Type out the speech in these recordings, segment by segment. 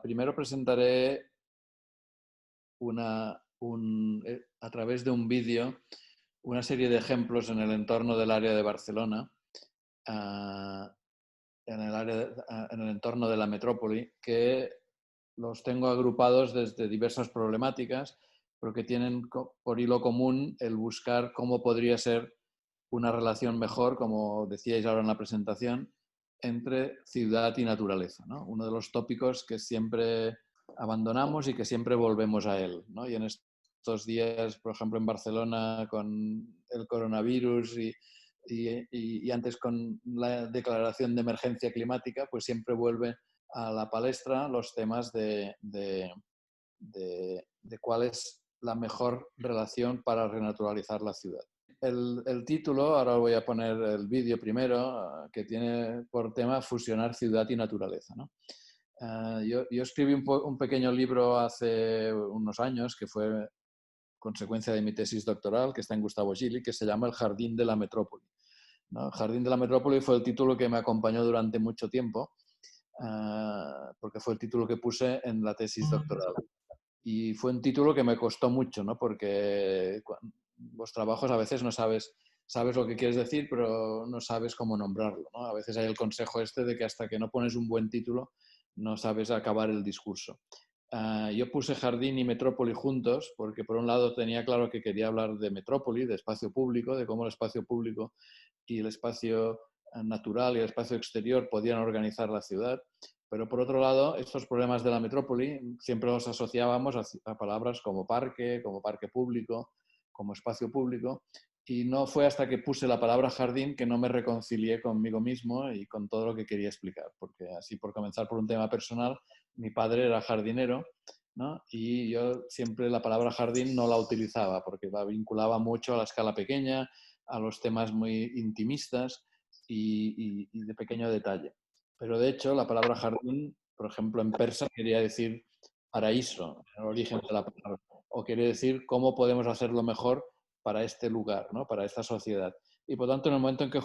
Primero presentaré a través de un vídeo una serie de ejemplos en el entorno del área de Barcelona, ah, en el entorno de la metrópoli, que los tengo agrupados desde diversas problemáticas, pero que tienen por hilo común el buscar cómo podría ser una relación mejor, como decíais ahora en la presentación, entre ciudad y naturaleza, ¿no? Uno de los tópicos que siempre abandonamos y que siempre volvemos a él, ¿no? Y en estos días, por ejemplo, en Barcelona, con el coronavirus y antes con la declaración de emergencia climática, pues siempre vuelve a la palestra los temas de cuál es la mejor relación para renaturalizar la ciudad. El título, ahora voy a poner el vídeo primero, que tiene por tema fusionar ciudad y naturaleza, ¿no? Yo escribí un pequeño libro hace unos años, que fue consecuencia de mi tesis doctoral, que está en Gustavo Gili, que se llama El jardín de la metrópoli, ¿no? El jardín de la metrópoli fue el título que me acompañó durante mucho tiempo, porque fue el título que puse en la tesis doctoral. Y fue un título que me costó mucho, ¿no? Porque los trabajos a veces no sabes lo que quieres decir, pero no sabes cómo nombrarlo, ¿no? A veces hay el consejo este de que hasta que no pones un buen título no sabes acabar el discurso. Yo puse jardín y metrópoli juntos porque por un lado tenía claro que quería hablar de metrópoli, de espacio público, de cómo el espacio público y el espacio natural y el espacio exterior podían organizar la ciudad. Pero por otro lado, estos problemas de la metrópoli siempre los asociábamos a palabras como parque público, como espacio público, y no fue hasta que puse la palabra jardín que no me reconcilié conmigo mismo y con todo lo que quería explicar, porque así, por comenzar por un tema personal, mi padre era jardinero, ¿no? Y yo siempre la palabra jardín no la utilizaba porque la vinculaba mucho a la escala pequeña, a los temas muy intimistas y de pequeño detalle. Pero de hecho, la palabra jardín, por ejemplo, en persa quería decir paraíso, el origen de la palabra, o quiere decir cómo podemos hacerlo mejor para este lugar, ¿no? Para esta sociedad. Y por tanto, en el momento en que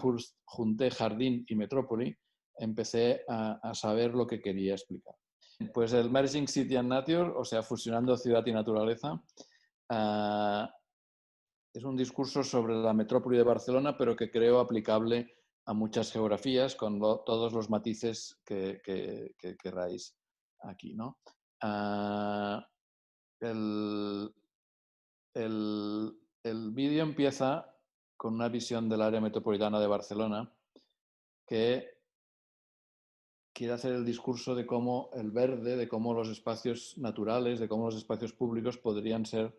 junté jardín y metrópoli, empecé a saber lo que quería explicar. Pues el Merging City and Nature, o sea, fusionando ciudad y naturaleza, es un discurso sobre la metrópoli de Barcelona, pero que creo aplicable a muchas geografías con todos los matices que queráis aquí, ¿no? El, el vídeo empieza con una visión del área metropolitana de Barcelona que quiere hacer el discurso de cómo el verde, de cómo los espacios naturales, de cómo los espacios públicos podrían ser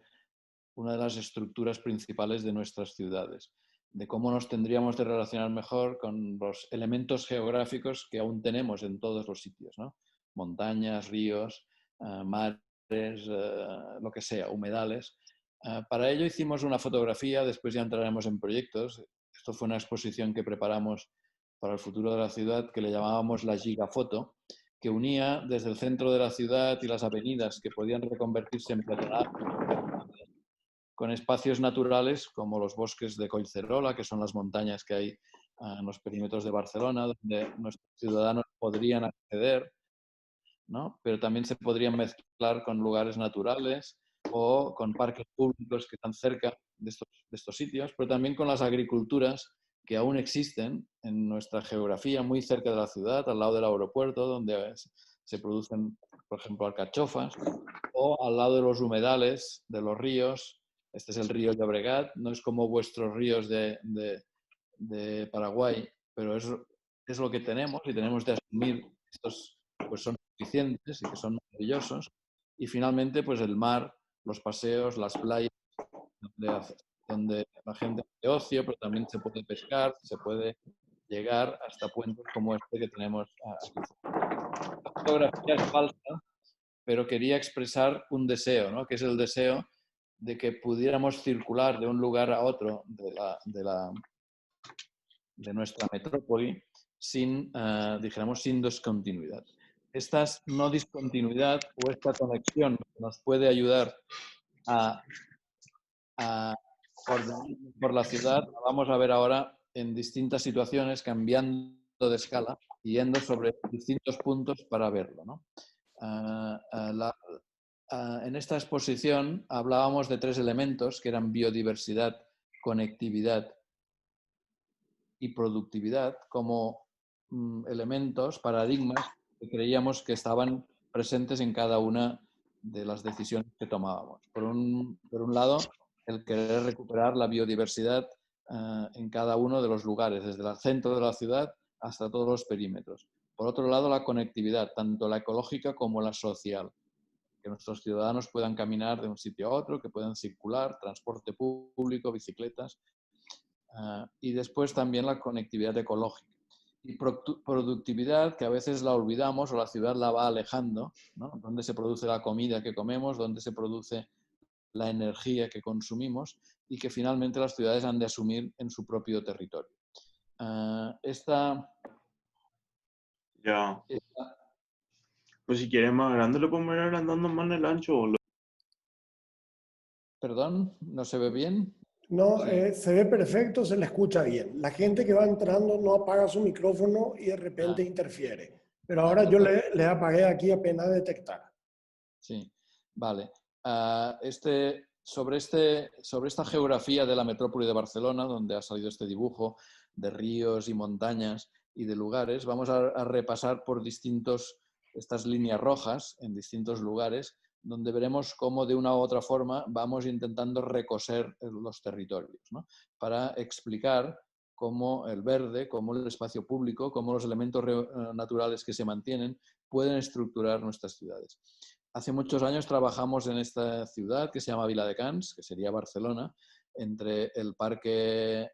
una de las estructuras principales de nuestras ciudades, de cómo nos tendríamos de relacionar mejor con los elementos geográficos que aún tenemos en todos los sitios, ¿no? Montañas, ríos, mares, lo que sea, humedales. Para ello hicimos una fotografía, después ya entraremos en proyectos. Esto fue una exposición que preparamos para el futuro de la ciudad que le llamábamos la Gigafoto, que unía desde el centro de la ciudad y las avenidas que podían reconvertirse en peatonales con espacios naturales como los bosques de Collserola, que son las montañas que hay en los perímetros de Barcelona, donde nuestros ciudadanos podrían acceder, ¿no? Pero también se podrían mezclar con lugares naturales o con parques públicos que están cerca de estos sitios, pero también con las agriculturas que aún existen en nuestra geografía, muy cerca de la ciudad, al lado del aeropuerto, donde se producen, por ejemplo, alcachofas, o al lado de los humedales, de los ríos. Este es el río Llobregat, no es como vuestros ríos de Paraguay, pero es lo que tenemos y tenemos de asumir que estos pues son suficientes y que son maravillosos. Y finalmente, pues el mar, los paseos, las playas, donde la gente hace ocio, pero también se puede pescar, se puede llegar hasta puentes como este que tenemos aquí. La fotografía es falsa, pero quería expresar un deseo, ¿no? Que es el deseo de que pudiéramos circular de un lugar a otro de nuestra metrópoli sin, dijéramos, sin discontinuidad. Esta no discontinuidad o esta conexión nos puede ayudar a ordenar por la ciudad, la vamos a ver ahora en distintas situaciones, cambiando de escala y yendo sobre distintos puntos para verlo, ¿no? En esta exposición hablábamos de 3 elementos que eran biodiversidad, conectividad y productividad como elementos, paradigmas que creíamos que estaban presentes en cada una de las decisiones que tomábamos. Por un lado, el querer recuperar la biodiversidad en cada uno de los lugares, desde el centro de la ciudad hasta todos los perímetros. Por otro lado, la conectividad, tanto la ecológica como la social. Que nuestros ciudadanos puedan caminar de un sitio a otro, que puedan circular, transporte público, bicicletas. Y después también la conectividad ecológica. Y productividad, que a veces la olvidamos o la ciudad la va alejando, ¿no? Dónde se produce la comida que comemos, dónde se produce la energía que consumimos y que finalmente las ciudades han de asumir en su propio territorio. Ya. Pues si quieres más grande lo podemos ir agrandando más en el ancho. Perdón, ¿no se ve bien? No, Sí. se ve perfecto, se le escucha bien. La gente que va entrando no apaga su micrófono y de repente interfiere. Pero ahora yo le apagué aquí apenas detectar. Sí, vale. Sobre esta geografía de la metrópoli de Barcelona, donde ha salido este dibujo de ríos y montañas y de lugares, vamos a repasar por estas líneas rojas en distintos lugares, donde veremos cómo de una u otra forma vamos intentando recoser los territorios, ¿no? Para explicar cómo el verde, cómo el espacio público, cómo los elementos naturales que se mantienen pueden estructurar nuestras ciudades. Hace muchos años trabajamos en esta ciudad que se llama Viladecans, que sería Barcelona, entre el Parque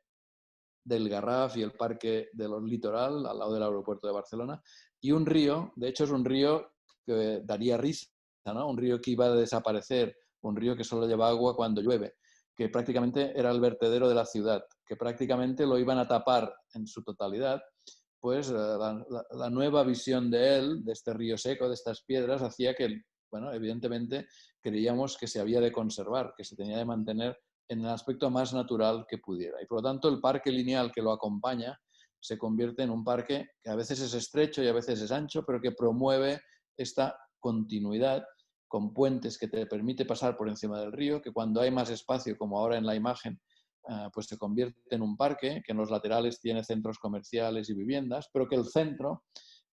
del Garraf y el Parque de los Litoral, al lado del aeropuerto de Barcelona, y un río, de hecho es un río que daría risa, ¿no? Un río que iba a desaparecer, un río que solo lleva agua cuando llueve, que prácticamente era el vertedero de la ciudad, que prácticamente lo iban a tapar en su totalidad, pues la nueva visión de él, de este río seco, de estas piedras, hacía que, bueno, evidentemente creíamos que se había de conservar, que se tenía de mantener en el aspecto más natural que pudiera. Y por lo tanto el parque lineal que lo acompaña se convierte en un parque que a veces es estrecho y a veces es ancho, pero que promueve esta continuidad con puentes que te permite pasar por encima del río, que cuando hay más espacio, como ahora en la imagen, pues se convierte en un parque, que en los laterales tiene centros comerciales y viviendas, pero que el centro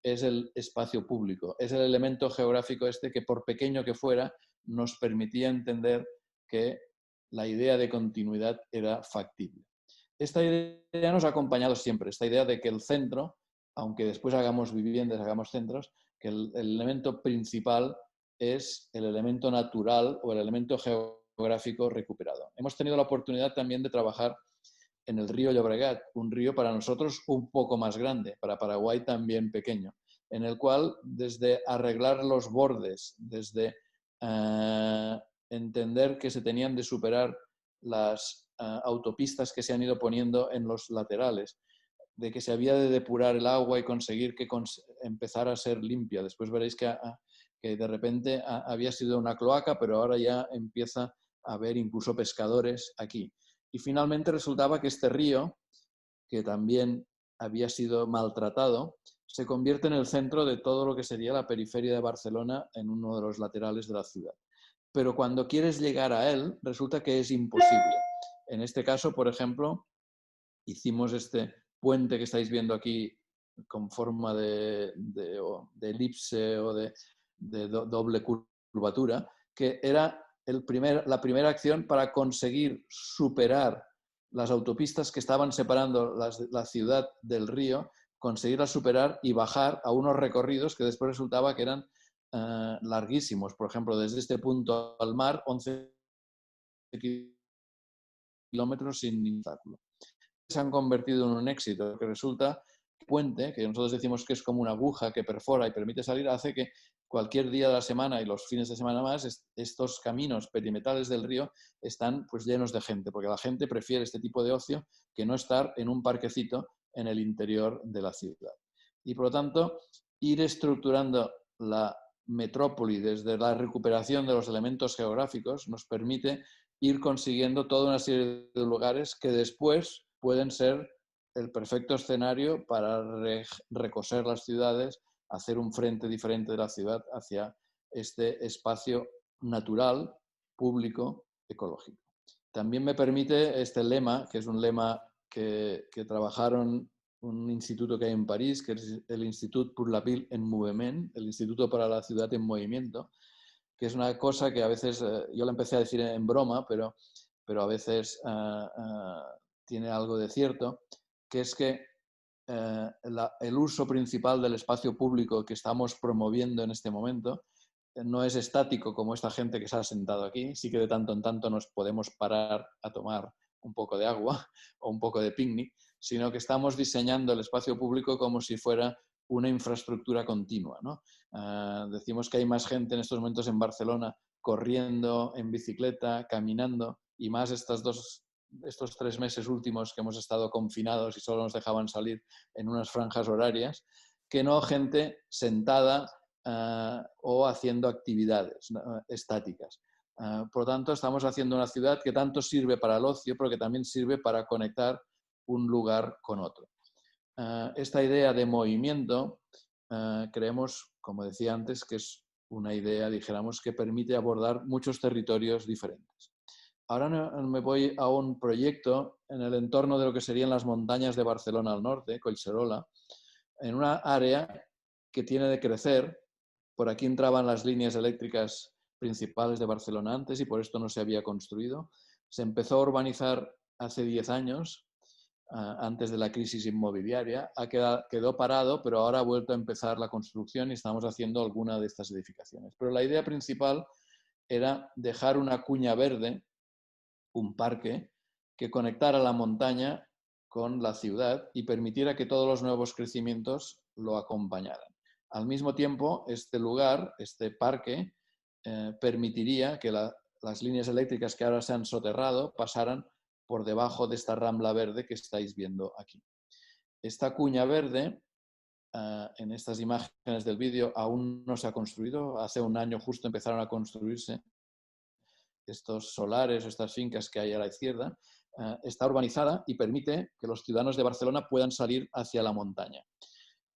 es el espacio público, es el elemento geográfico este que, por pequeño que fuera, nos permitía entender que la idea de continuidad era factible. Esta idea nos ha acompañado siempre, esta idea de que el centro, aunque después hagamos viviendas, hagamos centros, que el elemento principal es el elemento natural o el elemento geográfico recuperado. Hemos tenido la oportunidad también de trabajar en el río Llobregat, un río para nosotros un poco más grande, para Paraguay también pequeño, en el cual desde arreglar los bordes, desde entender que se tenían de superar las autopistas que se han ido poniendo en los laterales, de que se había de depurar el agua y conseguir que empezara a ser limpia. Después veréis que de repente había sido una cloaca, pero ahora ya empieza a haber incluso pescadores aquí. Y finalmente resultaba que este río, que también había sido maltratado, se convierte en el centro de todo lo que sería la periferia de Barcelona en uno de los laterales de la ciudad. Pero cuando quieres llegar a él, resulta que es imposible. En este caso, por ejemplo, hicimos este puente que estáis viendo aquí con forma de elipse o de doble curvatura, que era la primera acción para conseguir superar las autopistas que estaban separando la ciudad del río, conseguirlas superar y bajar a unos recorridos que después resultaba que eran larguísimos. Por ejemplo, desde este punto al mar, 11 kilómetros sin ningún obstáculo. Se han convertido en un éxito, que resulta que el puente, que nosotros decimos que es como una aguja que perfora y permite salir, hace que cualquier día de la semana y los fines de semana más, estos caminos perimetrales del río están pues llenos de gente, porque la gente prefiere este tipo de ocio que no estar en un parquecito en el interior de la ciudad. Y por lo tanto, ir estructurando la metrópoli desde la recuperación de los elementos geográficos nos permite ir consiguiendo toda una serie de lugares que después pueden ser el perfecto escenario para recoser las ciudades hacer un frente diferente de la ciudad hacia este espacio natural, público, ecológico. También me permite este lema, que es un lema que trabajaron un instituto que hay en París, que es el Institut pour la Ville en Mouvement, el Instituto para la Ciudad en Movimiento, que es una cosa que a veces, yo la empecé a decir en broma, pero a veces tiene algo de cierto, que es que el uso principal del espacio público que estamos promoviendo en este momento no es estático como esta gente que se ha sentado aquí, sí que de tanto en tanto nos podemos parar a tomar un poco de agua o un poco de picnic, sino que estamos diseñando el espacio público como si fuera una infraestructura continua, ¿no? Decimos que hay más gente en estos momentos en Barcelona corriendo, en bicicleta, caminando, y más estos 3 meses últimos que hemos estado confinados y solo nos dejaban salir en unas franjas horarias, que no gente sentada o haciendo actividades estáticas. Por lo tanto, estamos haciendo una ciudad que tanto sirve para el ocio, pero que también sirve para conectar un lugar con otro. Esta idea de movimiento, creemos, como decía antes, que es una idea, dijéramos, que permite abordar muchos territorios diferentes. Ahora me voy a un proyecto en el entorno de lo que serían las montañas de Barcelona al norte, Collserola, en una área que tiene de crecer. Por aquí entraban las líneas eléctricas principales de Barcelona antes y por esto no se había construido. Se empezó a urbanizar hace 10 años, antes de la crisis inmobiliaria. Quedó parado, pero ahora ha vuelto a empezar la construcción y estamos haciendo alguna de estas edificaciones. Pero la idea principal era dejar una cuña verde, un parque, que conectara la montaña con la ciudad y permitiera que todos los nuevos crecimientos lo acompañaran. Al mismo tiempo, este lugar, este parque, permitiría que las líneas eléctricas que ahora se han soterrado pasaran por debajo de esta rambla verde que estáis viendo aquí. Esta cuña verde, en estas imágenes del vídeo, aún no se ha construido. Hace un año justo empezaron a construirse estos solares, estas fincas que hay a la izquierda. Está urbanizada y permite que los ciudadanos de Barcelona puedan salir hacia la montaña.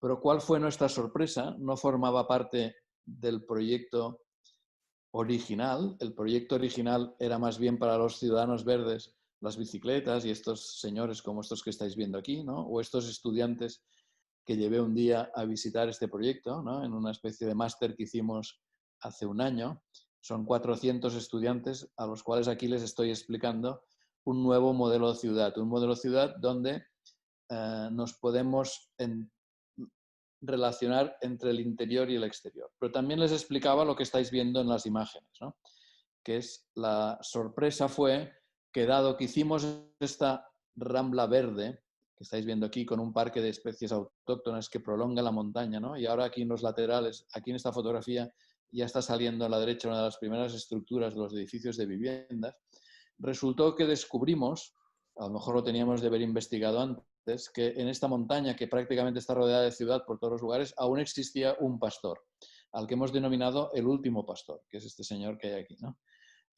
Pero ¿cuál fue nuestra sorpresa? No formaba parte del proyecto original. El proyecto original era más bien para los ciudadanos verdes, las bicicletas y estos señores como estos que estáis viendo aquí, ¿no? O estos estudiantes que llevé un día a visitar este proyecto, ¿no? En una especie de máster que hicimos hace un año. Son 400 estudiantes a los cuales aquí les estoy explicando un nuevo modelo de ciudad, un modelo de ciudad donde nos podemos relacionar entre el interior y el exterior. Pero también les explicaba lo que estáis viendo en las imágenes, ¿no? Que es la sorpresa fue que dado que hicimos esta rambla verde, que estáis viendo aquí con un parque de especies autóctonas que prolonga la montaña, ¿no? Y ahora aquí en los laterales, aquí en esta fotografía, ya está saliendo a la derecha una de las primeras estructuras de los edificios de viviendas, resultó que descubrimos, a lo mejor lo teníamos de haber investigado antes, que en esta montaña, que prácticamente está rodeada de ciudad por todos los lugares, aún existía un pastor, al que hemos denominado el último pastor, que es este señor que hay aquí, ¿no?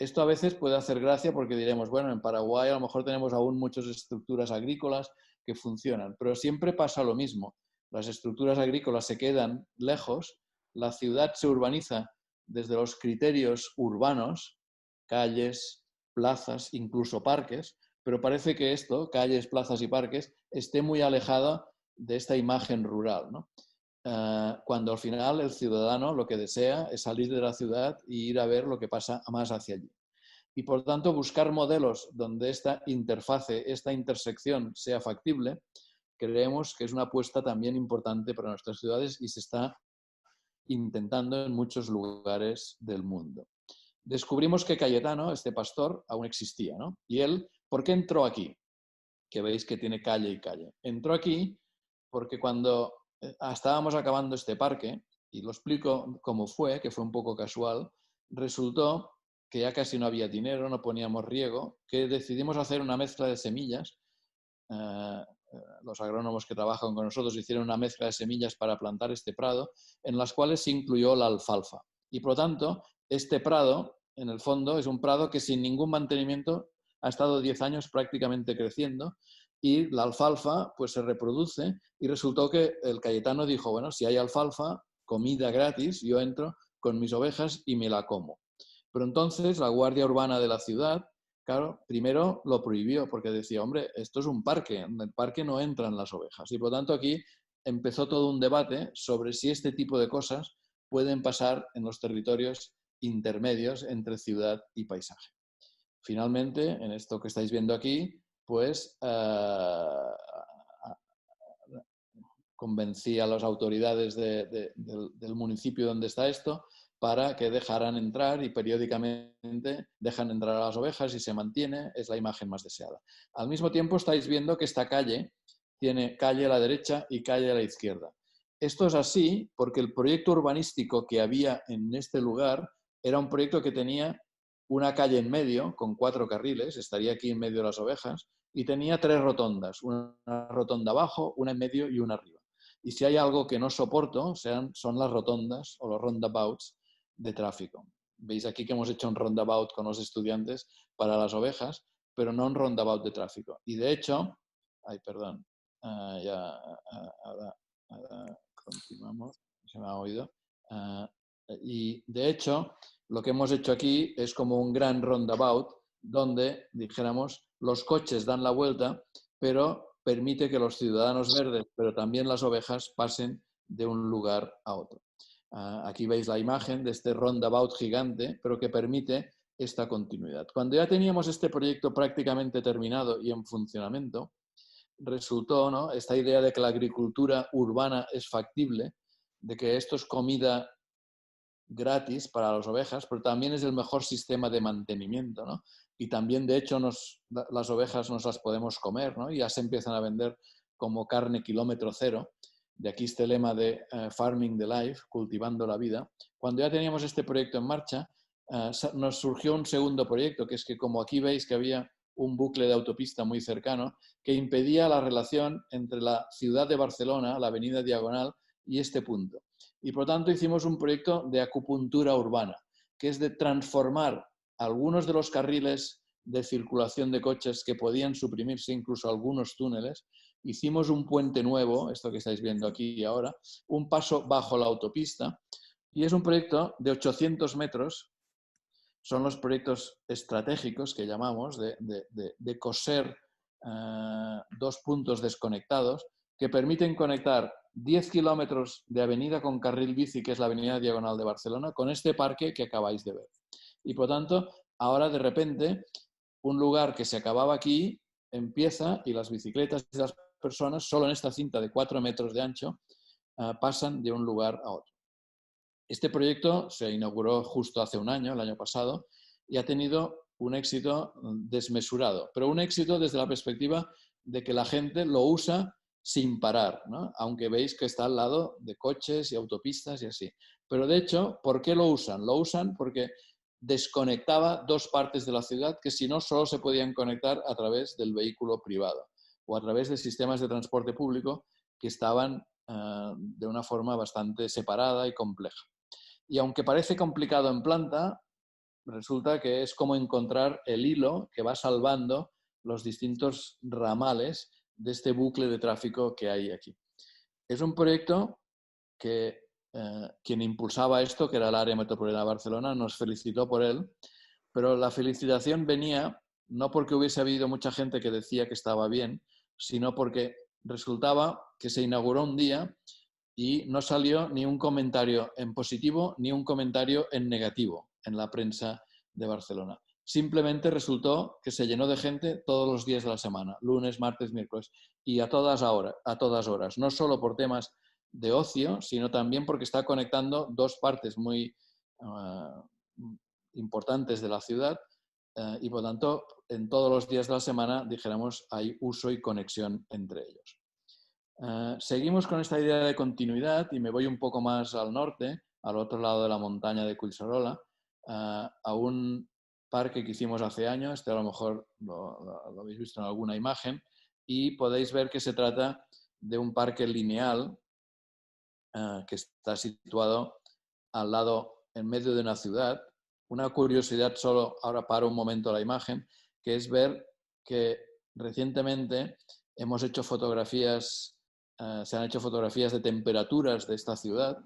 Esto a veces puede hacer gracia porque diremos, bueno, en Paraguay a lo mejor tenemos aún muchas estructuras agrícolas que funcionan, pero siempre pasa lo mismo. Las estructuras agrícolas se quedan lejos, la ciudad se urbaniza desde los criterios urbanos, calles, plazas, incluso parques, pero parece que esto, calles, plazas y parques, esté muy alejada de esta imagen rural, ¿no? Cuando al final el ciudadano lo que desea es salir de la ciudad e ir a ver lo que pasa más hacia allí. Y por tanto buscar modelos donde esta interfase, esta intersección sea factible, creemos que es una apuesta también importante para nuestras ciudades y se está intentando en muchos lugares del mundo. Descubrimos que Cayetano, este pastor, aún existía, ¿no? Y él, ¿por qué entró aquí? Que veis que tiene calle y calle. Entró aquí porque cuando estábamos acabando este parque, y lo explico cómo fue, que fue un poco casual, resultó que ya casi no había dinero, no poníamos riego, que decidimos hacer una mezcla de semillas. Los agrónomos que trabajan con nosotros hicieron una mezcla de semillas para plantar este prado, en las cuales se incluyó la alfalfa. Y por lo tanto, este prado, en el fondo, es un prado que sin ningún mantenimiento ha estado 10 años prácticamente creciendo, y la alfalfa pues se reproduce y resultó que el Cayetano dijo, bueno, si hay alfalfa, comida gratis, yo entro con mis ovejas y me la como. Pero entonces la Guardia Urbana de la ciudad, claro, primero lo prohibió porque decía, hombre, esto es un parque, en el parque no entran las ovejas. Y por tanto aquí empezó todo un debate sobre si este tipo de cosas pueden pasar en los territorios intermedios entre ciudad y paisaje. Finalmente, en esto que estáis viendo aquí, pues convencí a las autoridades del municipio donde está esto para que dejaran entrar y periódicamente dejan entrar a las ovejas y se mantiene, es la imagen más deseada. Al mismo tiempo estáis viendo que esta calle tiene calle a la derecha y calle a la izquierda. Esto es así porque el proyecto urbanístico que había en este lugar era un proyecto que tenía una calle en medio con 4 carriles, estaría aquí en medio de las ovejas, y tenía 3 rotondas, una rotonda abajo, una en medio y una arriba. Y si hay algo que no soporto, son las rotondas o los roundabouts de tráfico. Veis aquí que hemos hecho un roundabout con los estudiantes para las ovejas, pero no un roundabout de tráfico. Y de hecho, ahora continuamos, se me ha oído. Y de hecho, lo que hemos hecho aquí es como un gran roundabout donde, dijéramos, los coches dan la vuelta, pero permite que los ciudadanos verdes, pero también las ovejas, pasen de un lugar a otro. Aquí veis la imagen de este roundabout gigante, pero que permite esta continuidad. Cuando ya teníamos este proyecto prácticamente terminado y en funcionamiento, resultó, ¿no?, esta idea de que la agricultura urbana es factible, de que esto es comida gratis para las ovejas, pero también es el mejor sistema de mantenimiento, ¿no? Y también, de hecho, las ovejas nos las podemos comer, ¿no? Y ya se empiezan a vender como carne kilómetro cero. De aquí este lema de Farming the Life, cultivando la vida. Cuando ya teníamos este proyecto en marcha, nos surgió un segundo proyecto, que es que, como aquí veis que había un bucle de autopista muy cercano que impedía la relación entre la ciudad de Barcelona, la avenida Diagonal, y este punto. Y por tanto hicimos un proyecto de acupuntura urbana, que es de transformar algunos de los carriles de circulación de coches que podían suprimirse, incluso algunos túneles. Hicimos un puente nuevo, esto que estáis viendo aquí y ahora, un paso bajo la autopista, y es un proyecto de 800 metros. Son los proyectos estratégicos que llamamos de coser dos puntos desconectados que permiten conectar 10 kilómetros de avenida con carril bici, que es la avenida Diagonal de Barcelona, con este parque que acabáis de ver. Y por tanto, ahora de repente, un lugar que se acababa aquí empieza y las bicicletas y las personas, solo en esta cinta de 4 metros de ancho, pasan de un lugar a otro. Este proyecto se inauguró justo hace un año, el año pasado, y ha tenido un éxito desmesurado, pero un éxito desde la perspectiva de que la gente lo usa sin parar, ¿no? Aunque veis que está al lado de coches y autopistas y así. Pero de hecho, ¿por qué lo usan? Lo usan porque desconectaba dos partes de la ciudad que si no solo se podían conectar a través del vehículo privado o a través de sistemas de transporte público que estaban de una forma bastante separada y compleja. Y aunque parece complicado en planta, resulta que es como encontrar el hilo que va salvando los distintos ramales de este bucle de tráfico que hay aquí. Es un proyecto que quien impulsaba esto, que era el área metropolitana de Barcelona, nos felicitó por él, pero la felicitación venía no porque hubiese habido mucha gente que decía que estaba bien, sino porque resultaba que se inauguró un día y no salió ni un comentario en positivo ni un comentario en negativo en la prensa de Barcelona. Simplemente resultó que se llenó de gente todos los días de la semana, lunes, martes, miércoles, y a todas horas, no solo por temas de ocio, sino también porque está conectando dos partes muy importantes de la ciudad y por tanto en todos los días de la semana, dijéramos, hay uso y conexión entre ellos. Seguimos con esta idea de continuidad y me voy un poco más al norte, al otro lado de la montaña de Collserola, a un parque que hicimos hace años, este a lo mejor lo habéis visto en alguna imagen, y podéis ver que se trata de un parque lineal que está situado al lado, en medio de una ciudad. Una curiosidad, solo ahora paro un momento la imagen, que es ver que recientemente hemos hecho fotografías, se han hecho fotografías de temperaturas de esta ciudad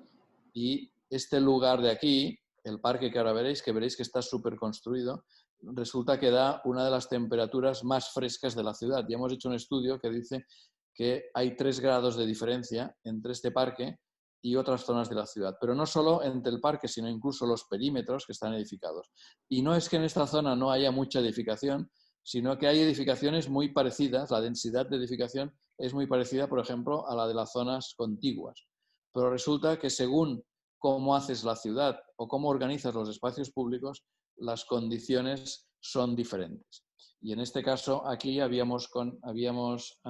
Y este lugar de aquí, el parque que ahora veréis que está súper construido, resulta que da una de las temperaturas más frescas de la ciudad. Ya hemos hecho un estudio que dice que hay 3 grados de diferencia entre este parque y otras zonas de la ciudad. Pero no solo entre el parque, sino incluso los perímetros que están edificados. Y no es que en esta zona no haya mucha edificación, sino que hay edificaciones muy parecidas, la densidad de edificación es muy parecida, por ejemplo, a la de las zonas contiguas. Pero resulta que según cómo haces la ciudad o cómo organizas los espacios públicos, las condiciones son diferentes. Y en este caso, aquí dijéramos, habíamos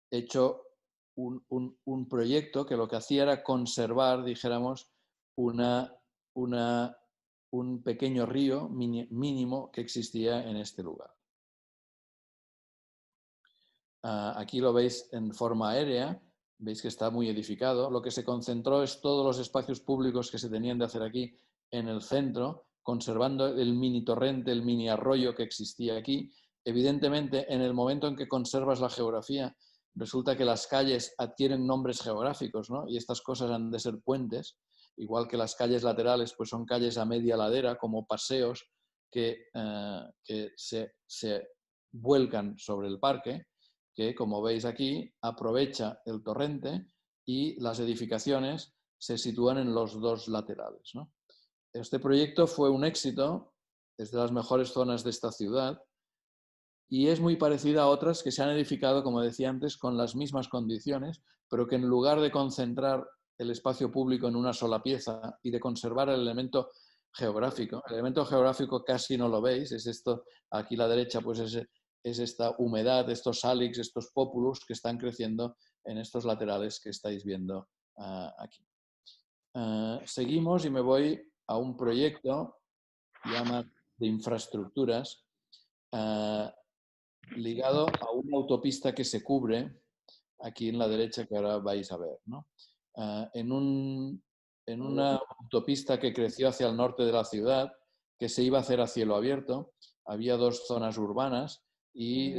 hecho un proyecto que lo que hacía era conservar, dijéramos, un pequeño río mínimo que existía en este lugar. Aquí lo veis en forma aérea, veis que está muy edificado. Lo que se concentró es todos los espacios públicos que se tenían de hacer aquí en el centro, conservando el mini torrente, el mini arroyo que existía aquí. Evidentemente, en el momento en que conservas la geografía, resulta que las calles adquieren nombres geográficos, ¿no? Y estas cosas han de ser puentes, igual que las calles laterales, pues son calles a media ladera, como paseos que se vuelcan sobre el parque, que, como veis aquí, aprovecha el torrente y las edificaciones se sitúan en los 2 laterales, ¿no? Este proyecto fue un éxito, es de las mejores zonas de esta ciudad y es muy parecida a otras que se han edificado, como decía antes, con las mismas condiciones, pero que en lugar de concentrar el espacio público en una sola pieza y de conservar el elemento geográfico casi no lo veis, es esto, aquí a la derecha pues es esta humedad, estos salix, estos populus que están creciendo en estos laterales que estáis viendo aquí. Seguimos y me voy a un proyecto ya más de infraestructuras ligado a una autopista que se cubre aquí en la derecha que ahora vais a ver, ¿no? En una autopista que creció hacia el norte de la ciudad, que se iba a hacer a cielo abierto, había 2 zonas urbanas y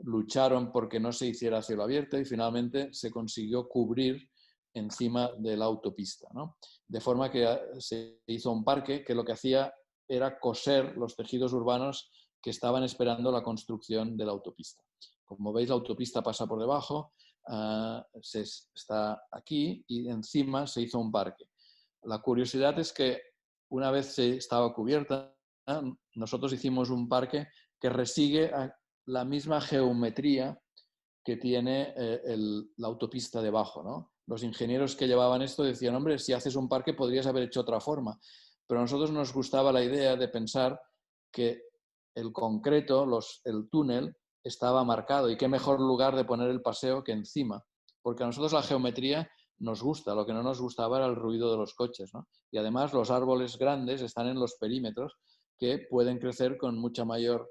lucharon porque no se hiciera a cielo abierto y finalmente se consiguió cubrir encima de la autopista, ¿no? De forma que se hizo un parque que lo que hacía era coser los tejidos urbanos que estaban esperando la construcción de la autopista. Como veis, la autopista pasa por debajo, está aquí y encima se hizo un parque. La curiosidad es que una vez se estaba cubierta, nosotros hicimos un parque que resigue la misma geometría que tiene la autopista debajo, ¿no? Los ingenieros que llevaban esto decían, hombre, si haces un parque podrías haber hecho otra forma. Pero a nosotros nos gustaba la idea de pensar que el concreto, el túnel, estaba marcado y qué mejor lugar de poner el paseo que encima. Porque a nosotros la geometría nos gusta, lo que no nos gustaba era el ruido de los coches, ¿no? Y además los árboles grandes están en los perímetros que pueden crecer con mucha mayor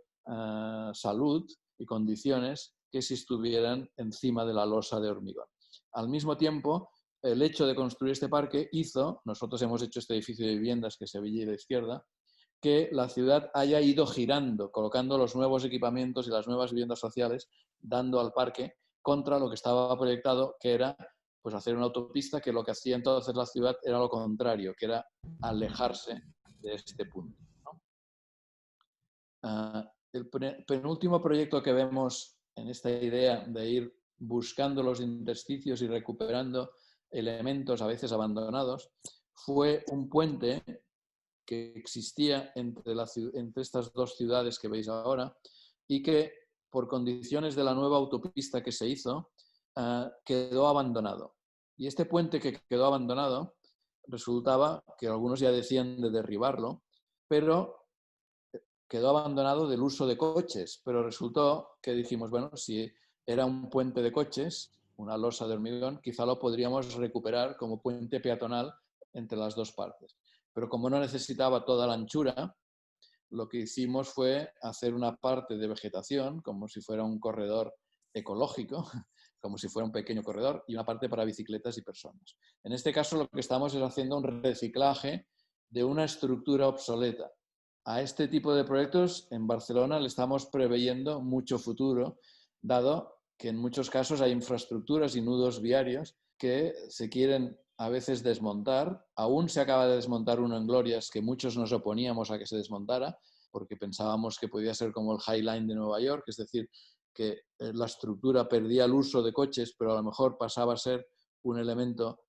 salud y condiciones que si estuvieran encima de la losa de hormigón. Al mismo tiempo, el hecho de construir este parque hizo, nosotros hemos hecho este edificio de viviendas que se ve a la izquierda, que la ciudad haya ido girando, colocando los nuevos equipamientos y las nuevas viviendas sociales, dando al parque contra lo que estaba proyectado, que era pues, hacer una autopista, que lo que hacía entonces la ciudad era lo contrario, que era alejarse de este punto, ¿no? El penúltimo proyecto que vemos en esta idea de ir buscando los intersticios y recuperando elementos a veces abandonados fue un puente que existía entre estas 2 ciudades que veis ahora y que por condiciones de la nueva autopista que se hizo quedó abandonado. Y este puente que quedó abandonado resultaba que algunos ya decían de derribarlo, pero quedó abandonado del uso de coches, pero resultó que dijimos, bueno, si era un puente de coches, una losa de hormigón, quizá lo podríamos recuperar como puente peatonal entre las 2 partes. Pero como no necesitaba toda la anchura, lo que hicimos fue hacer una parte de vegetación, como si fuera un corredor ecológico, como si fuera un pequeño corredor, y una parte para bicicletas y personas. En este caso lo que estamos es haciendo un reciclaje de una estructura obsoleta. a este tipo de proyectos en Barcelona le estamos preveyendo mucho futuro, dado que en muchos casos hay infraestructuras y nudos viarios que se quieren a veces desmontar. Aún se acaba de desmontar uno en Glorias que muchos nos oponíamos a que se desmontara porque pensábamos que podía ser como el High Line de Nueva York, es decir, que la estructura perdía el uso de coches, pero a lo mejor pasaba a ser un elemento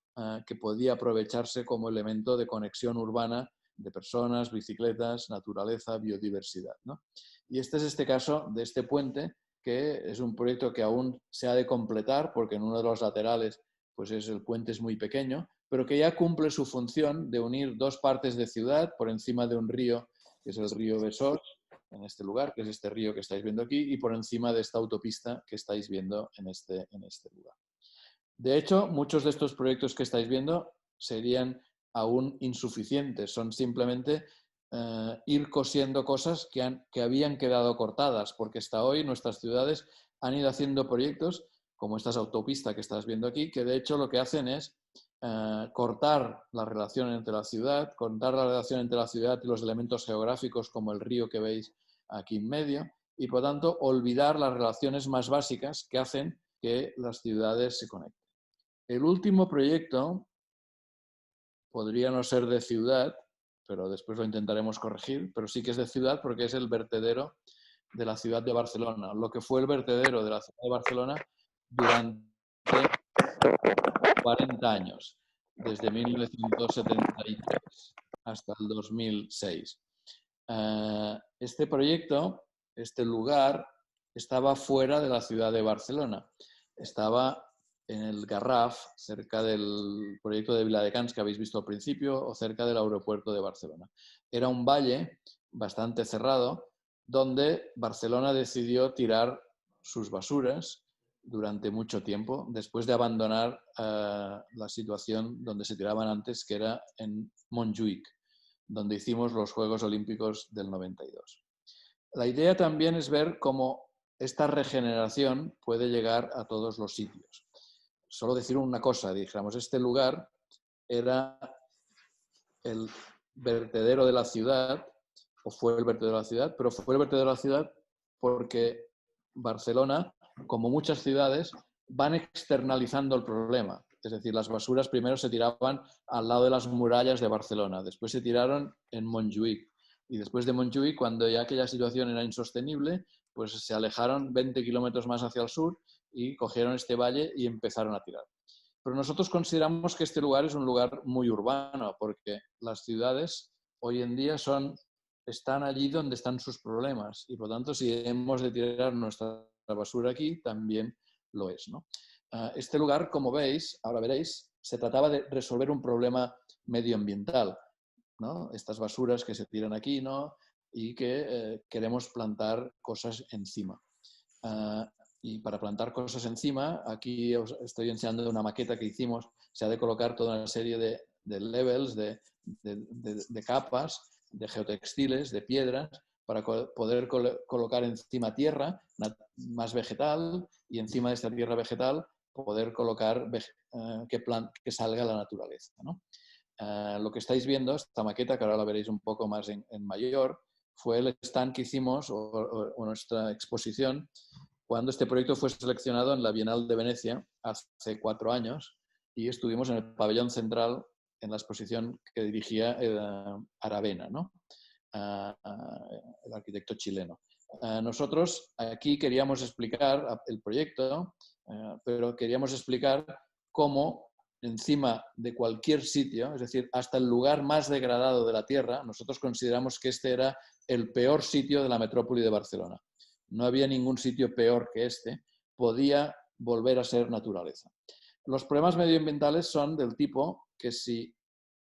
que podía aprovecharse como elemento de conexión urbana de personas, bicicletas, naturaleza, biodiversidad, ¿no? Y este es este caso de este puente, que es un proyecto que aún se ha de completar, porque en uno de los laterales pues el puente es muy pequeño, pero que ya cumple su función de unir dos partes de ciudad por encima de un río, que es el río Besós, en este lugar, que es este río que estáis viendo aquí, y por encima de esta autopista que estáis viendo en este lugar. De hecho, muchos de estos proyectos que estáis viendo serían aún insuficientes, son simplemente ir cosiendo cosas que habían quedado cortadas, porque hasta hoy nuestras ciudades han ido haciendo proyectos, como esta autopista que estás viendo aquí, que de hecho lo que hacen es cortar la relación entre la ciudad, cortar la relación entre la ciudad y los elementos geográficos como el río que veis aquí en medio, y por tanto olvidar las relaciones más básicas que hacen que las ciudades se conecten. El último proyecto podría no ser de ciudad, pero después lo intentaremos corregir, pero sí que es de ciudad porque es el vertedero de la ciudad de Barcelona, lo que fue el vertedero de la ciudad de Barcelona durante 40 años, desde 1973 hasta el 2006. Este proyecto, este lugar, estaba fuera de la ciudad de Barcelona, estaba en el Garraf, cerca del proyecto de Viladecans que habéis visto al principio, o cerca del aeropuerto de Barcelona. Era un valle bastante cerrado, donde Barcelona decidió tirar sus basuras durante mucho tiempo, después de abandonar la situación donde se tiraban antes, que era en Montjuïc, donde hicimos los Juegos Olímpicos del 92. La idea también es ver cómo esta regeneración puede llegar a todos los sitios. Solo decir una cosa, dijéramos, este lugar era el vertedero de la ciudad, o fue el vertedero de la ciudad, pero fue el vertedero de la ciudad porque Barcelona, como muchas ciudades, van externalizando el problema. Es decir, las basuras primero se tiraban al lado de las murallas de Barcelona, después se tiraron en Montjuïc. Y después de Montjuïc, cuando ya aquella situación era insostenible, pues se alejaron 20 kilómetros más hacia el sur y cogieron este valle y empezaron a tirar. Pero nosotros consideramos que este lugar es un lugar muy urbano, porque las ciudades hoy en día están allí donde están sus problemas y por tanto si hemos de tirar nuestra basura aquí, también lo es, ¿no? Este lugar, como veis, ahora veréis, se trataba de resolver un problema medioambiental, ¿no? Estas basuras que se tiran aquí, ¿no? Y que queremos plantar cosas encima. Y para plantar cosas encima, aquí os estoy enseñando una maqueta que hicimos, se ha de colocar toda una serie de levels, de capas, de geotextiles, de piedras, para poder colocar encima tierra más vegetal y encima de esta tierra vegetal poder colocar que salga la naturaleza, ¿no? Lo que estáis viendo, esta maqueta, que ahora la veréis un poco más en mayor, fue el stand que hicimos o nuestra exposición cuando este proyecto fue seleccionado en la Bienal de Venecia hace 4 años y estuvimos en el pabellón central en la exposición que dirigía Aravena, ¿no? El arquitecto chileno. Nosotros aquí queríamos explicar el proyecto, pero queríamos explicar cómo encima de cualquier sitio, es decir, hasta el lugar más degradado de la Tierra, nosotros consideramos que este era el peor sitio de la metrópoli de Barcelona. No había ningún sitio peor que este, podía volver a ser naturaleza. Los problemas medioambientales son del tipo que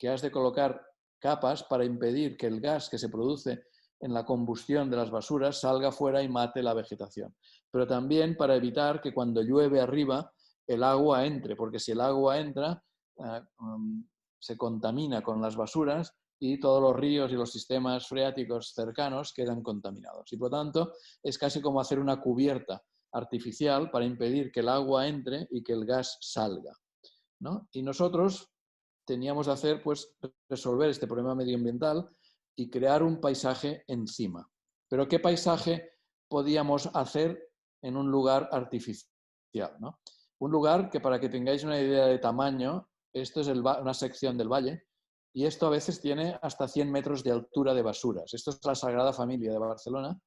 has de colocar capas para impedir que el gas que se produce en la combustión de las basuras salga fuera y mate la vegetación. Pero también para evitar que cuando llueve arriba el agua entre, porque si el agua entra se contamina con las basuras y todos los ríos y los sistemas freáticos cercanos quedan contaminados. Y por tanto es casi como hacer una cubierta artificial para impedir que el agua entre y que el gas salga, ¿no? Y nosotros teníamos que hacer, pues, resolver este problema medioambiental y crear un paisaje encima. Pero ¿qué paisaje podíamos hacer en un lugar artificial, ¿no? Un lugar que, para que tengáis una idea de tamaño, esto es una sección del valle, y esto a veces tiene hasta 100 metros de altura de basuras. Esto es la Sagrada Familia de Barcelona,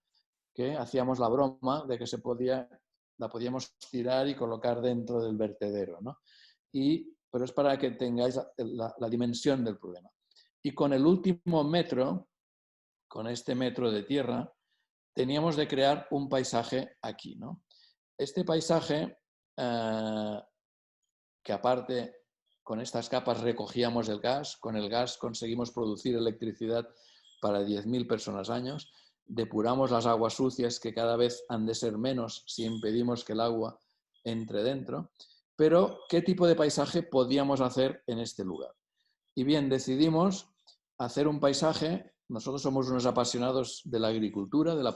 que hacíamos la broma de que la podíamos tirar y colocar dentro del vertedero, ¿no? Pero es para que tengáis la dimensión del problema. Y con el último metro, con este metro de tierra, teníamos de crear un paisaje aquí, ¿no? Este paisaje, que aparte con estas capas recogíamos el gas, con el gas conseguimos producir electricidad para 10.000 personas años, depuramos las aguas sucias, que cada vez han de ser menos si impedimos que el agua entre dentro. Pero, ¿qué tipo de paisaje podíamos hacer en este lugar? Y bien, decidimos hacer un paisaje. Nosotros somos unos apasionados de la agricultura, de la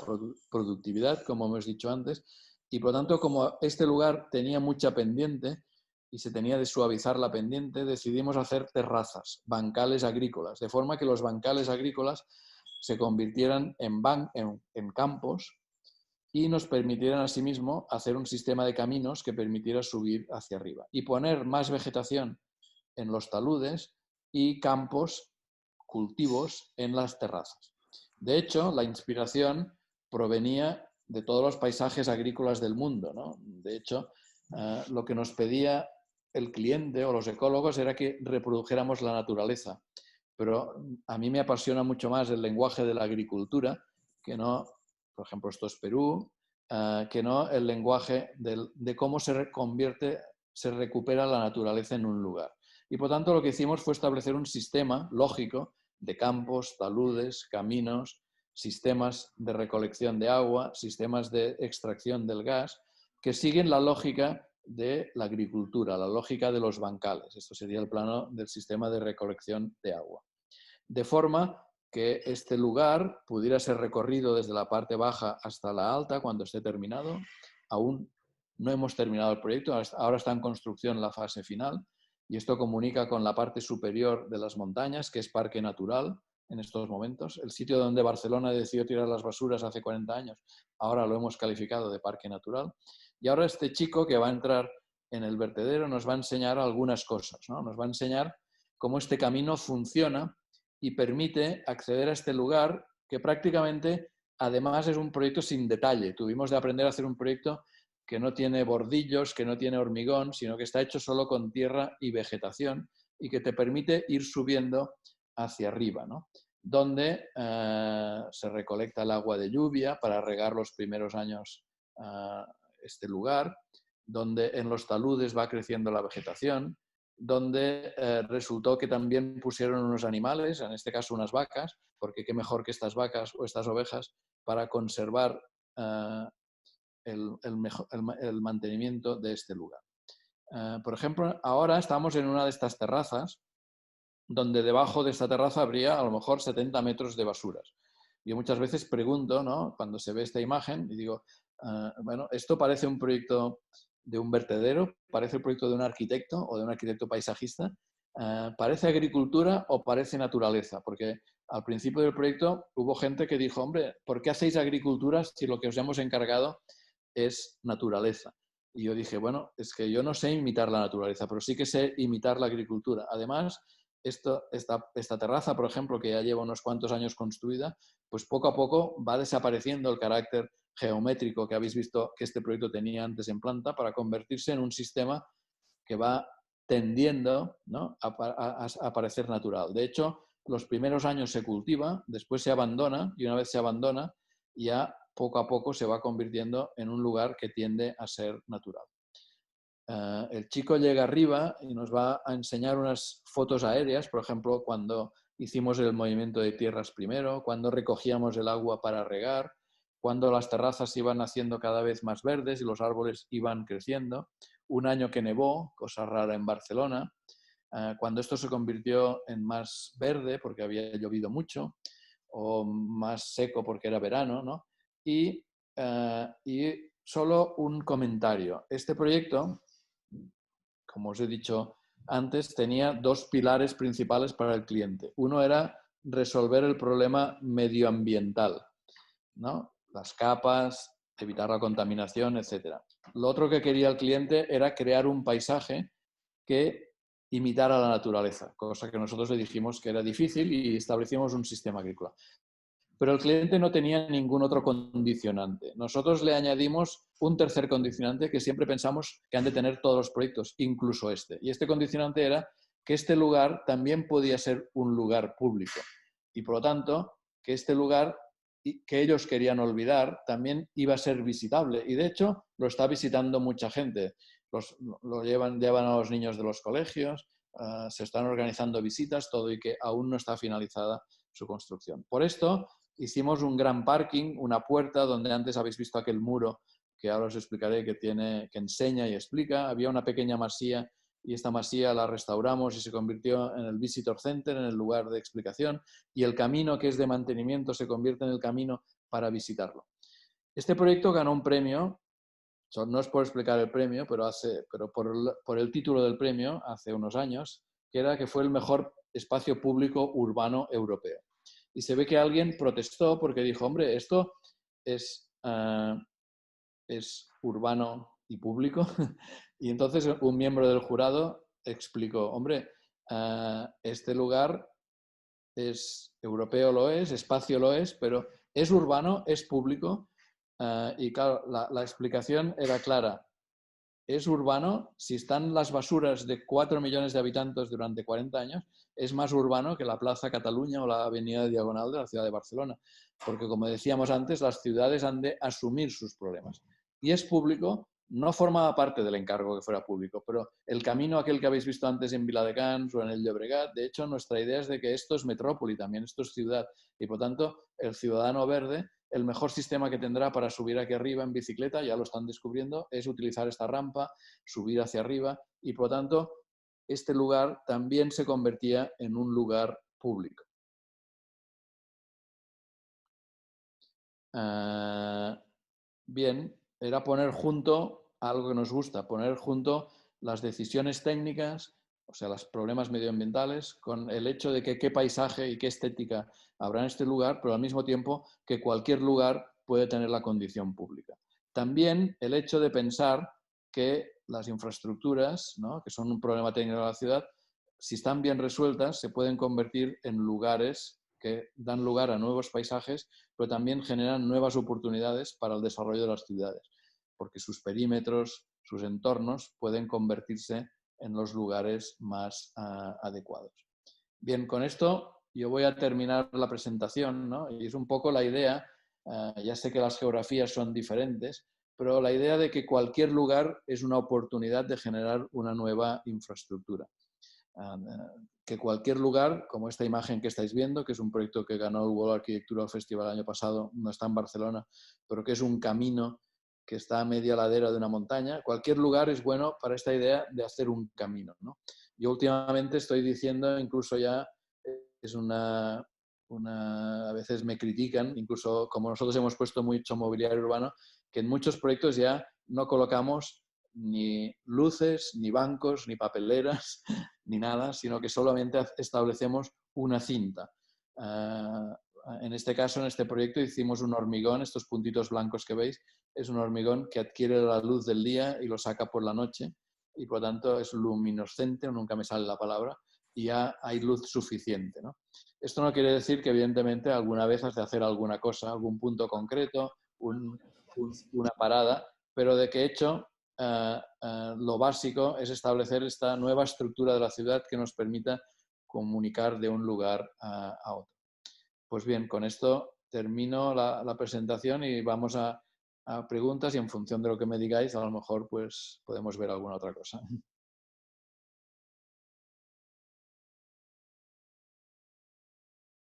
productividad, como hemos dicho antes, y por lo tanto, como este lugar tenía mucha pendiente y se tenía de suavizar la pendiente, decidimos hacer terrazas, bancales agrícolas, de forma que los bancales agrícolas se convirtieran en campos y nos permitieran asimismo hacer un sistema de caminos que permitiera subir hacia arriba y poner más vegetación en los taludes y campos, cultivos en las terrazas. De hecho, la inspiración provenía de todos los paisajes agrícolas del mundo, ¿no? De hecho, lo que nos pedía el cliente o los ecólogos era que reprodujéramos la naturaleza. Pero a mí me apasiona mucho más el lenguaje de la agricultura, que no, por ejemplo, esto es Perú, que no el lenguaje de cómo se recupera la naturaleza en un lugar. Y por tanto lo que hicimos fue establecer un sistema lógico de campos, taludes, caminos, sistemas de recolección de agua, sistemas de extracción del gas, que siguen la lógica de la agricultura, la lógica de los bancales. Esto sería el plano del sistema de recolección de agua. De forma que este lugar pudiera ser recorrido desde la parte baja hasta la alta cuando esté terminado. Aún no hemos terminado el proyecto, ahora está en construcción la fase final, y esto comunica con la parte superior de las montañas, que es parque natural en estos momentos. El sitio donde Barcelona decidió tirar las basuras hace 40 años, ahora lo hemos calificado de parque natural. Y ahora este chico que va a entrar en el vertedero nos va a enseñar algunas cosas, ¿no? Nos va a enseñar cómo este camino funciona y permite acceder a este lugar que prácticamente, además, es un proyecto sin detalle. Tuvimos de aprender a hacer un proyecto que no tiene bordillos, que no tiene hormigón, sino que está hecho solo con tierra y vegetación y que te permite ir subiendo hacia arriba, ¿no? Donde se recolecta el agua de lluvia para regar los primeros años este lugar, donde en los taludes va creciendo la vegetación, donde resultó que también pusieron unos animales, en este caso unas vacas, porque qué mejor que estas vacas o estas ovejas para conservar el mantenimiento de este lugar. Por ejemplo, ahora estamos en una de estas terrazas, donde debajo de esta terraza habría a lo mejor 70 metros de basuras. Yo muchas veces pregunto, ¿no?, cuando se ve esta imagen, y digo, bueno, esto parece un proyecto de un vertedero, parece el proyecto de un arquitecto o de un arquitecto paisajista, parece agricultura o parece naturaleza, porque al principio del proyecto hubo gente que dijo, hombre, ¿por qué hacéis agricultura si lo que os hemos encargado es naturaleza? Y yo dije, bueno, es que yo no sé imitar la naturaleza, pero sí que sé imitar la agricultura. Además, esta terraza, por ejemplo, que ya lleva unos cuantos años construida, pues poco a poco va desapareciendo el carácter geométrico que habéis visto que este proyecto tenía antes en planta para convertirse en un sistema que va tendiendo, ¿no?, a parecer natural. De hecho, los primeros años se cultiva, después se abandona y una vez se abandona ya poco a poco se va convirtiendo en un lugar que tiende a ser natural. El chico llega arriba y nos va a enseñar unas fotos aéreas, por ejemplo, cuando hicimos el movimiento de tierras primero, cuando recogíamos el agua para regar, cuando las terrazas iban haciendo cada vez más verdes y los árboles iban creciendo, un año que nevó, cosa rara en Barcelona, cuando esto se convirtió en más verde porque había llovido mucho, o más seco porque era verano, ¿no? Y solo un comentario. Este proyecto, como os he dicho antes, tenía dos pilares principales para el cliente. Uno era resolver el problema medioambiental, ¿no? Las capas, evitar la contaminación, etc. Lo otro que quería el cliente era crear un paisaje que imitara la naturaleza, cosa que nosotros le dijimos que era difícil y establecimos un sistema agrícola. Pero el cliente no tenía ningún otro condicionante. Nosotros le añadimos un tercer condicionante que siempre pensamos que han de tener todos los proyectos, incluso este. Y este condicionante era que este lugar también podía ser un lugar público. Y por lo tanto, que este lugar que ellos querían olvidar también iba a ser visitable. Y de hecho, lo está visitando mucha gente. Lo llevan a los niños de los colegios, se están organizando visitas, todo, y que aún no está finalizada su construcción. Por esto, hicimos un gran parking, una puerta donde antes habéis visto aquel muro que ahora os explicaré que enseña y explica. Había una pequeña masía y esta masía la restauramos y se convirtió en el Visitor Center, en el lugar de explicación, y el camino que es de mantenimiento se convierte en el camino para visitarlo. Este proyecto ganó un premio, no es por explicar el premio, pero por el título del premio hace unos años, que fue el mejor espacio público urbano europeo. Y se ve que alguien protestó porque dijo, hombre, esto es urbano y público. Y entonces un miembro del jurado explicó, hombre, este lugar es europeo, lo es, espacio lo es, pero es urbano, es público. Y claro, la explicación era clara. Es urbano, si están las basuras de 4 millones de habitantes durante 40 años, es más urbano que la Plaza Cataluña o la Avenida Diagonal de la ciudad de Barcelona. Porque, como decíamos antes, las ciudades han de asumir sus problemas. Y es público, no formaba parte del encargo que fuera público, pero el camino aquel que habéis visto antes en Viladecans o en el Llobregat, de hecho, nuestra idea es de que esto es metrópoli también, esto es ciudad. Y, por tanto, el ciudadano verde, el mejor sistema que tendrá para subir aquí arriba en bicicleta, ya lo están descubriendo, es utilizar esta rampa, subir hacia arriba, y por lo tanto este lugar también se convertía en un lugar público. Bien, era poner junto algo que nos gusta, poner junto las decisiones técnicas, o sea, los problemas medioambientales, con el hecho de que qué paisaje y qué estética habrá en este lugar, pero al mismo tiempo que cualquier lugar puede tener la condición pública. También el hecho de pensar que las infraestructuras, ¿no?, que son un problema técnico de la ciudad, si están bien resueltas, se pueden convertir en lugares que dan lugar a nuevos paisajes, pero también generan nuevas oportunidades para el desarrollo de las ciudades, porque sus perímetros, sus entornos pueden convertirse en los lugares más adecuados. Bien, con esto yo voy a terminar la presentación, ¿no? Y es un poco la idea, ya sé que las geografías son diferentes, pero la idea de que cualquier lugar es una oportunidad de generar una nueva infraestructura. Que cualquier lugar, como esta imagen que estáis viendo, que es un proyecto que ganó el World Architectural Festival el año pasado, no está en Barcelona, pero que es un camino que está a media ladera de una montaña, cualquier lugar es bueno para esta idea de hacer un camino, ¿no? Yo últimamente estoy diciendo, incluso ya es a veces me critican, incluso como nosotros hemos puesto mucho mobiliario urbano, que en muchos proyectos ya no colocamos ni luces, ni bancos, ni papeleras, ni nada, sino que solamente establecemos una cinta. En este caso, en este proyecto, hicimos un hormigón, estos puntitos blancos que veis, es un hormigón que adquiere la luz del día y lo saca por la noche, y por lo tanto es luminoscente, nunca me sale la palabra, y ya hay luz suficiente, ¿no? Esto no quiere decir que, evidentemente, alguna vez has de hacer alguna cosa, algún punto concreto, una parada, pero de que hecho lo básico es establecer esta nueva estructura de la ciudad que nos permita comunicar de un lugar a otro. Pues bien, con esto termino la presentación y vamos a preguntas, y en función de lo que me digáis, a lo mejor pues podemos ver alguna otra cosa.